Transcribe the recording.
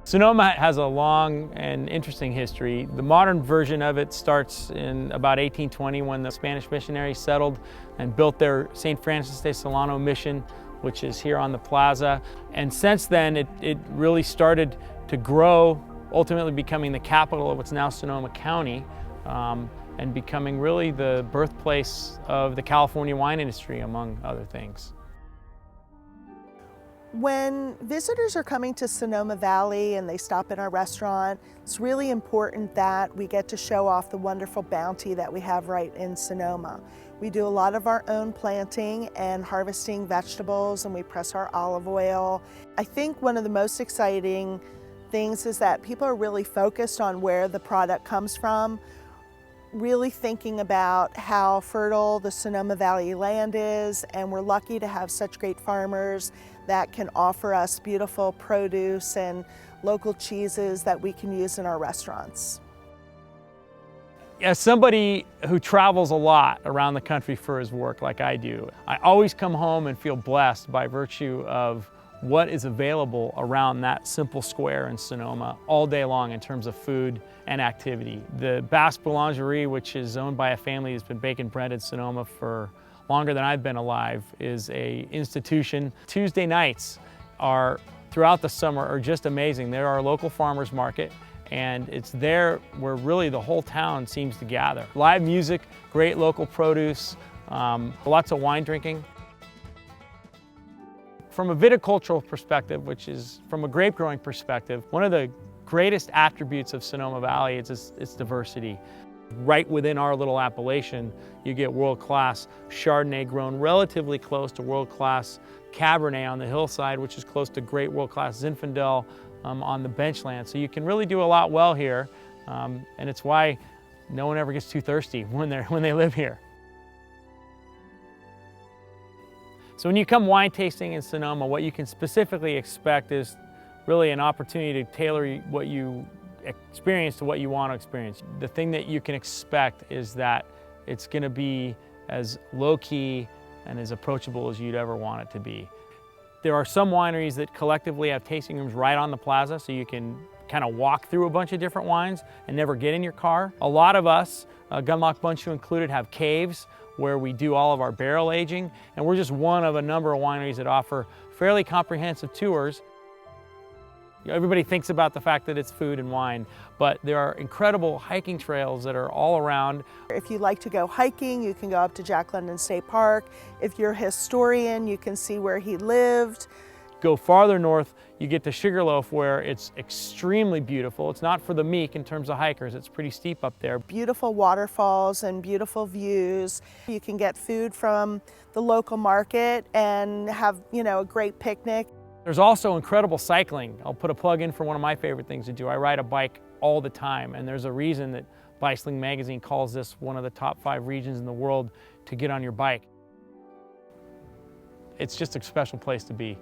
Sonoma has a long and interesting history. The modern version of it starts in about 1820 when the Spanish missionaries settled and built their St. Francis de Solano mission, which is here on the plaza. And since then, it really started to grow, ultimately becoming the capital of what's now Sonoma County, and becoming really the birthplace of the California wine industry, among other things. When visitors are coming to Sonoma Valley and they stop in our restaurant, it's really important that we get to show off the wonderful bounty that we have right in Sonoma. We do a lot of our own planting and harvesting vegetables, and we press our olive oil. I think one of the most exciting things is that people are really focused on where the product comes from, really thinking about how fertile the Sonoma Valley land is, and we're lucky to have such great farmers that can offer us beautiful produce and local cheeses that we can use in our restaurants. As somebody who travels a lot around the country for his work like I do, I always come home and feel blessed by virtue of what is available around that simple square in Sonoma all day long in terms of food and activity. The Basque Boulangerie, which is owned by a family that's been baking bread in Sonoma for longer than I've been alive, is an institution. Tuesday nights throughout the summer are just amazing. They're our local farmers market, and it's there where really the whole town seems to gather. Live music, great local produce, lots of wine drinking. From a viticultural perspective, which is from a grape growing perspective, one of the greatest attributes of Sonoma Valley is its diversity. Right within our little appellation, you get world-class Chardonnay grown relatively close to world-class Cabernet on the hillside, which is close to great world-class Zinfandel on the benchland. So you can really do a lot well here, and it's why no one ever gets too thirsty when they live here. So when you come wine tasting in Sonoma, what you can specifically expect is really an opportunity to tailor what you experience to what you want to experience. The thing that you can expect is that it's going to be as low-key and as approachable as you'd ever want it to be. There are some wineries that collectively have tasting rooms right on the plaza, so you can kind of walk through a bunch of different wines and never get in your car. A lot of us, Gundlach, Bundschu included, have caves where we do all of our barrel aging, and we're just one of a number of wineries that offer fairly comprehensive tours. Everybody thinks about the fact that it's food and wine, but there are incredible hiking trails that are all around. If you like to go hiking, you can go up to Jack London State Park. If you're a historian, you can see where he lived. Go farther north, you get to Sugarloaf, where it's extremely beautiful. It's not for the meek in terms of hikers. It's pretty steep up there. Beautiful waterfalls and beautiful views. You can get food from the local market and have, a great picnic. There's also incredible cycling. I'll put a plug in for one of my favorite things to do. I ride a bike all the time, and there's a reason that Bicycling magazine calls this one of the top 5 regions in the world to get on your bike. It's just a special place to be.